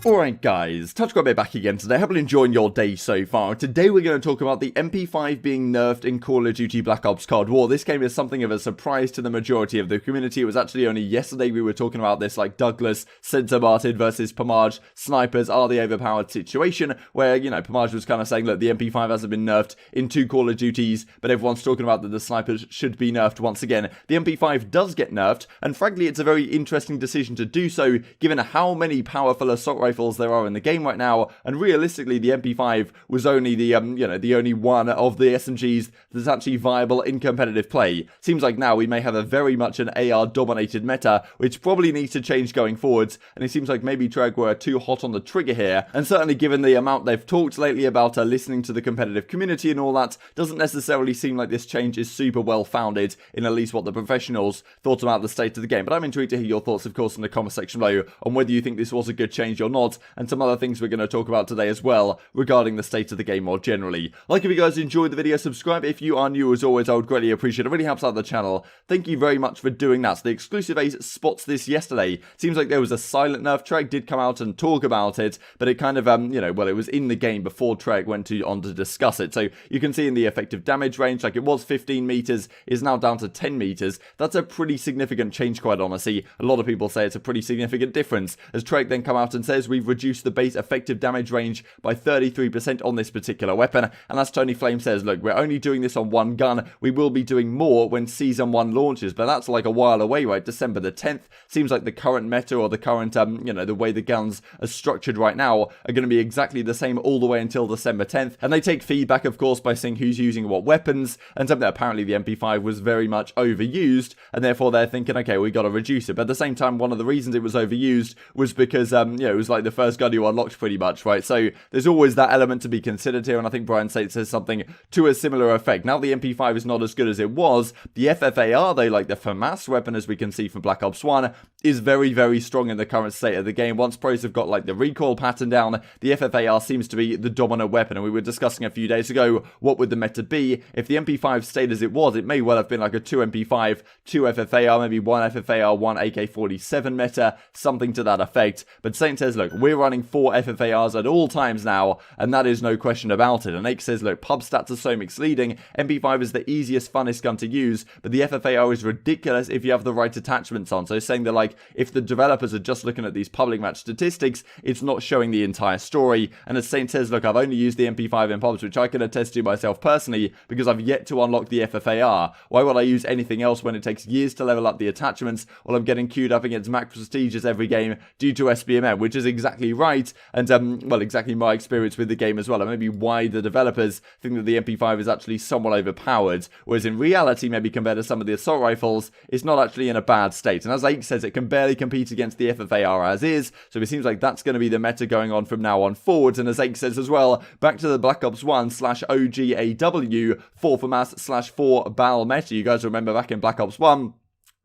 Alright guys, TouchGrabber back again today. Hope you're enjoying your day so far. Today we're going to talk about the MP5 being nerfed in Call of Duty Black Ops CoD War. This game is something of a surprise to the majority of the community. It was actually only yesterday we were talking about this like Douglas, Sensor-Barted versus Pomage, snipers are the overpowered situation where, you know, Pomage was kind of saying, look, the MP5 hasn't been nerfed in 2 Call of Duties, but everyone's talking about that the snipers should be nerfed once again. The MP5 does get nerfed, and frankly it's a very interesting decision to do so given how many powerful assault rifles there are in the game right now, and realistically the MP5 was only the the only one of the SMGs that's actually viable in competitive play. Seems like now we may have a very much an AR dominated meta, which probably needs to change going forwards, and it seems like maybe Treg were too hot on the trigger here, and certainly given the amount they've talked lately about listening to the competitive community and all that, doesn't necessarily seem like this change is super well founded in at least what the professionals thought about the state of the game. But I'm intrigued to hear your thoughts, of course, in the comment section below on whether you think this was a good change or not, and some other things we're going to talk about today as well regarding the state of the game more generally. Like if you guys enjoyed the video, subscribe if you are new. As always, I would greatly appreciate it. It really helps out the channel. Thank you very much for doing that. So the exclusive Ace spots this yesterday. Seems like there was a silent nerf. Treg did come out and talk about it, but it kind of well, it was in the game before Treg went on to discuss it. So you can see in the effective damage range, like it was 15 meters, is now down to 10 meters. That's a pretty significant change, quite honestly. A lot of people say it's a pretty significant difference, as Treg then come out and says we've reduced the base effective damage range by 33% on this particular weapon, and as Tony Flame says, look, we're only doing this on one gun. We will be doing more when Season 1 launches, but that's like a while away, right? December the 10th. Seems like the current meta or the current, the way the guns are structured right now are going to be exactly the same all the way until December 10th, and they take feedback, of course, by seeing who's using what weapons, and something that apparently the MP5 was very much overused, and therefore they're thinking, okay, we got to reduce it. But at the same time, one of the reasons it was overused was because, it was like the first gun you unlocked pretty much, right? So there's always that element to be considered here, and I think Brian State says something to a similar effect. Now the MP5 is not as good as it was. The FFAR, though, like the FAMAS weapon, as we can see from Black Ops 1, is very, very strong in the current state of the game. Once pros have got like the recoil pattern down, the FFAR seems to be the dominant weapon, and we were discussing a few days ago what would the meta be. If the MP5 stayed as it was, it may well have been like a 2 MP5, 2 FFAR, maybe 1 FFAR, 1 AK-47 meta, something to that effect. But Saint says, look, we're running 4 FFARs at all times now, and that is no question about it. And Ake says, look, pub stats are so mixed leading. MP5 is the easiest, funnest gun to use, but the FFAR is ridiculous if you have the right attachments on. So saying that, like, if the developers are just looking at these public match statistics, it's not showing the entire story. And as Saint says, look, I've only used the MP5 in pubs, which I can attest to myself personally, because I've yet to unlock the FFAR. Why would I use anything else when it takes years to level up the attachments while I'm getting queued up against max prestiges every game due to SBMM, which is exactly right, and well, exactly my experience with the game as well, and maybe why the developers think that the MP5 is actually somewhat overpowered, whereas in reality, maybe compared to some of the assault rifles, it's not actually in a bad state. And as Ake says, it can barely compete against the FFAR as is, so it seems like that's going to be the meta going on from now on forwards. And as Ake says as well, back to the Black Ops 1 / OGAW 4 FAMAS / 4 BAL meta. You guys remember back in Black Ops 1,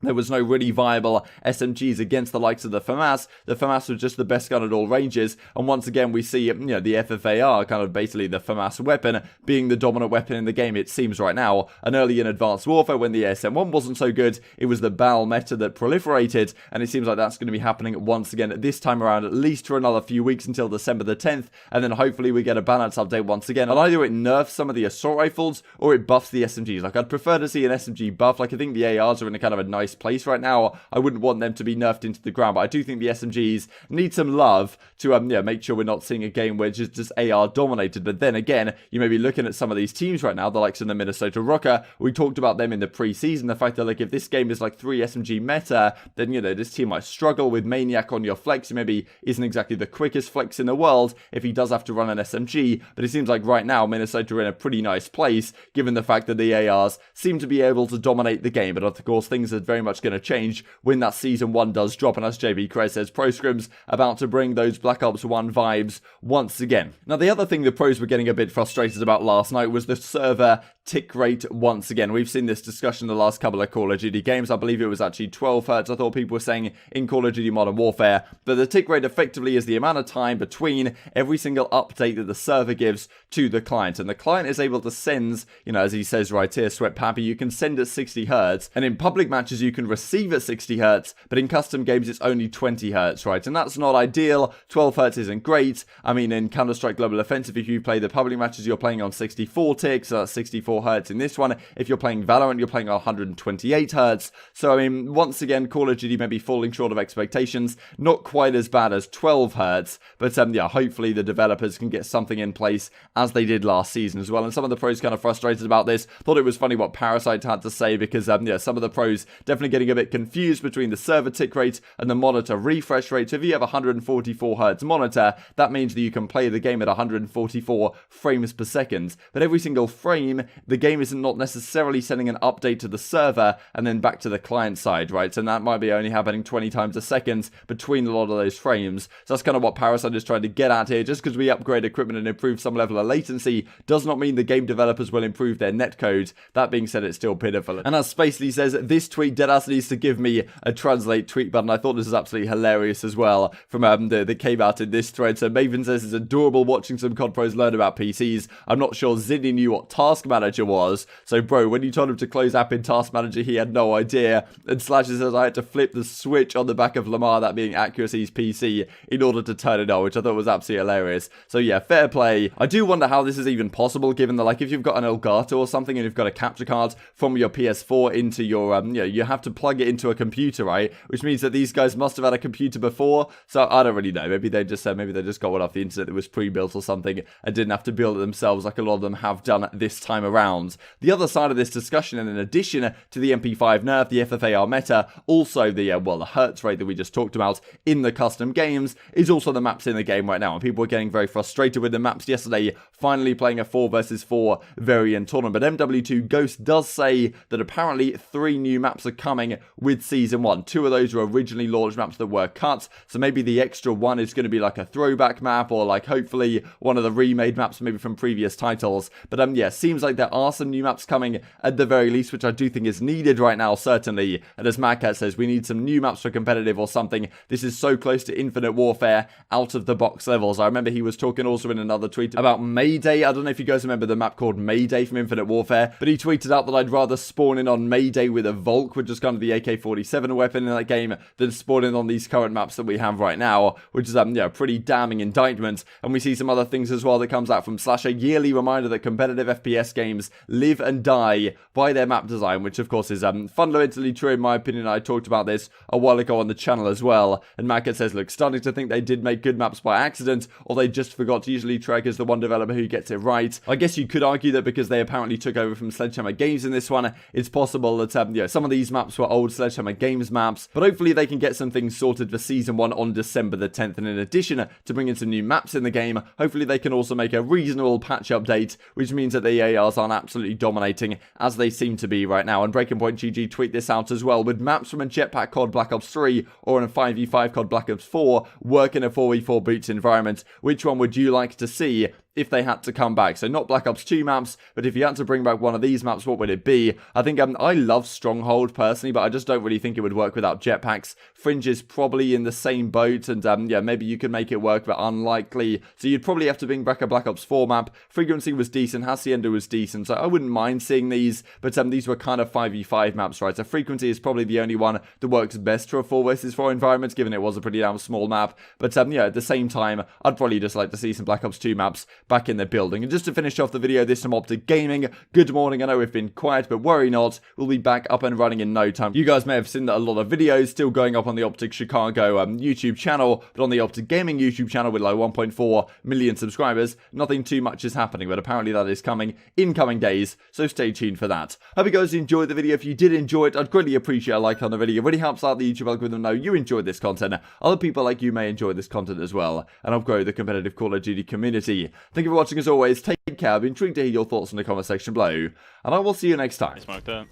there was no really viable SMGs against the likes of the FAMAS. The FAMAS was just the best gun at all ranges, and once again we see, the FFAR, kind of basically the FAMAS weapon, being the dominant weapon in the game, it seems right now. And early in Advanced Warfare, when the ASM-1 wasn't so good, it was the BAL meta that proliferated, and it seems like that's going to be happening once again this time around, at least for another few weeks until December the 10th, and then hopefully we get a balance update once again, and either it nerfs some of the assault rifles, or it buffs the SMGs. Like, I'd prefer to see an SMG buff. Like, I think the ARs are in a kind of a nice place right now. I wouldn't want them to be nerfed into the ground, but I do think the SMGs need some love to make sure we're not seeing a game where it's just AR dominated. But then again, you may be looking at some of these teams right now, the likes of the Minnesota Rocker. We talked about them in the preseason, the fact that, like, if this game is like 3 SMG meta, then this team might struggle with Maniac on your flex, who maybe isn't exactly the quickest flex in the world if he does have to run an SMG. But it seems like right now Minnesota are in a pretty nice place, given the fact that the ARs seem to be able to dominate the game. But of course, things are very much going to change when that Season 1 does drop, and as JB Krez says, Pro Scrims about to bring those Black Ops 1 vibes once again. Now, the other thing the pros were getting a bit frustrated about last night was the server tick rate once again. We've seen this discussion in the last couple of Call of Duty games. I believe it was actually 12 hertz. I thought people were saying in Call of Duty Modern Warfare that the tick rate effectively is the amount of time between every single update that the server gives to the client. And the client is able to send, you know, as he says right here, Sweat Pappy, you can send at 60 hertz. And in public matches, you can receive at 60 hertz. But in custom games, it's only 20 hertz, right? And that's not ideal. 12 hertz isn't great. I mean, in Counter-Strike Global Offensive, if you play the public matches, you're playing on 64 ticks. So that's 64 hertz in this one. If you're playing Valorant, you're playing on 128 hertz. So, I mean, once again, Call of Duty may be falling short of expectations. Not quite as bad as 12 hertz. But, yeah, hopefully the developers can get something in place as they did last season as well. And some of the pros kind of frustrated about this. Thought it was funny what Parasite had to say because, yeah, some of the pros definitely getting a bit confused between the server tick rate and the monitor refresh rate. So if you have a 144 hertz monitor, that means that you can play the game at 144 frames per second. But every single frame, the game isn't not necessarily sending an update to the server and then back to the client side, right? And that might be only happening 20 times a second between a lot of those frames. So that's kind of what Parasite is trying to get at here. Just because we upgrade equipment and improve some level of latency does not mean the game developers will improve their netcode. That being said, it's still pitiful. And as Spacely says, this tweet, Deadass needs to give me a translate tweet button. I thought this was absolutely hilarious as well from that came out in this thread. So Maven says it's adorable watching some COD pros learn about PCs. I'm not sure Zinni knew what Task Manager was. So bro, when you told him to close app in Task Manager, he had no idea. And Slasher says I had to flip the switch on the back of Lamar, that being Accuracy's PC, in order to turn it on, which I thought was absolutely hilarious. So yeah, fair play. I do wonder how this is even possible, given that like if you've got an Elgato or something and you've got a capture card from your PS4 into your, you know, you have to plug it into a computer, right? Which means that these guys must have had a computer before. So I don't really know. Maybe they just said, maybe they just got one off the internet that was pre-built or something and didn't have to build it themselves like a lot of them have done this time around. The other side of this discussion, and in addition to the MP5 Nerf, the FFAR meta, also the, well, the hertz rate that we just talked about in the custom games, is also the maps in the game right now. And people were getting very frustrated with the maps yesterday, finally playing a 4 versus 4 variant tournament. But MW2 Ghost does say that apparently 3 new maps are coming with Season 1. 2 of those were originally launched maps that were cut, so maybe the extra one is going to be like a throwback map, or like hopefully one of the remade maps maybe from previous titles. But yeah, seems like there are some new maps coming at the very least, which I do think is needed right now, certainly. And as Madcat says, we need some new maps for competitive or something. This is so close to Infinite Warfare out of the box levels. I remember he was talking also in another tweet about Mayday. I don't know if you guys remember the map called Mayday from Infinite Warfare, but he tweeted out that I'd rather spawn in on Mayday with a Volk, which is kind of the AK-47 weapon in that game, than spawn in on these current maps that we have right now, which is yeah, a pretty damning indictment. And we see some other things as well that comes out from Slash, a yearly reminder that competitive FPS games live and die by their map design, which of course is fundamentally true in my opinion. I talked about this a while ago on the channel as well. And Madcat says, look, starting to think they did make good maps by accident, or they just forgot. Usually Trek is the one developer who gets it right. I guess you could argue that because they apparently took over from Sledgehammer Games in this one, it's possible that yeah, some of these maps were old Sledgehammer Games maps, but hopefully they can get some things sorted for Season 1 on December the 10th. And in addition to bringing some new maps in the game, hopefully they can also make a reasonable patch update, which means that the ARs aren't absolutely dominating as they seem to be right now. And Breaking Point GG tweet this out as well. Would maps from a Jetpack COD Black Ops 3 or in a 5v5 COD Black Ops 4 work in a 4v4 boots environment? Which one would you like to see if they had to come back? So not Black Ops 2 maps, but if you had to bring back one of these maps, what would it be? I think I love Stronghold personally, but I just don't really think it would work without jetpacks. Fringe is probably in the same boat, and yeah, maybe you could make it work, but unlikely. So you'd probably have to bring back a Black Ops 4 map. Frequency was decent, Hacienda was decent, so I wouldn't mind seeing these, but these were kind of 5v5 maps, right? So Frequency is probably the only one that works best for a 4 versus 4 environment, given it was a pretty damn small map. But yeah, at the same time, I'd probably just like to see some Black Ops 2 maps back in the building. And just to finish off the video, this is some OpTic Gaming. Good morning, I know we've been quiet, but worry not, we'll be back up and running in no time. You guys may have seen that a lot of videos still going up on the OpTic Chicago YouTube channel, but on the OpTic Gaming YouTube channel with like 1.4 million subscribers, nothing too much is happening, but apparently that is coming in coming days, so stay tuned for that. Hope you guys enjoyed the video. If you did enjoy it, I'd greatly appreciate a like on the video. It really helps out the YouTube algorithm know you enjoyed this content. Other people like you may enjoy this content as well, and help grow the competitive Call of Duty community. Thank you for watching as always. Take care. I've been intrigued to hear your thoughts in the comment section below, and I will see you next time. I smoked it.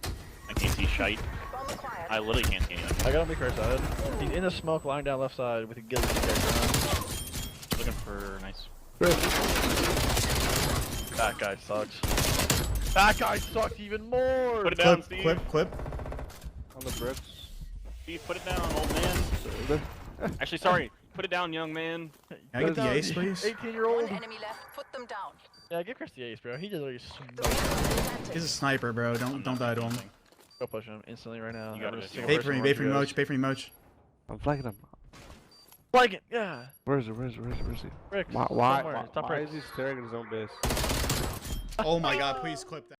I can't see shite. I literally can't see anything. I got him the first side. He's in the smoke, lying down left side with a guilty character on. Looking for nice. That guy sucks. That guy sucks even more. Put it down, Clip, Steve. clip. On the bricks. Steve, put it down, old man. Actually, sorry. Put it down, young man. Can I get the ace, please? 18-year-old. One enemy left. Put them down. Yeah, give Chris the ace, bro. He just like smoked. He's a sniper, bro. Don't die to him. Go push him instantly right now. You gotta I'm do just it. Pay for me, pay for me, Moch, pay for me, Moch. I'm flagging him. Flag it, yeah. Where is he? Where is he? Bricks. Why somewhere. Top why bricks. is he staring at his own base? Oh my god, please clip that.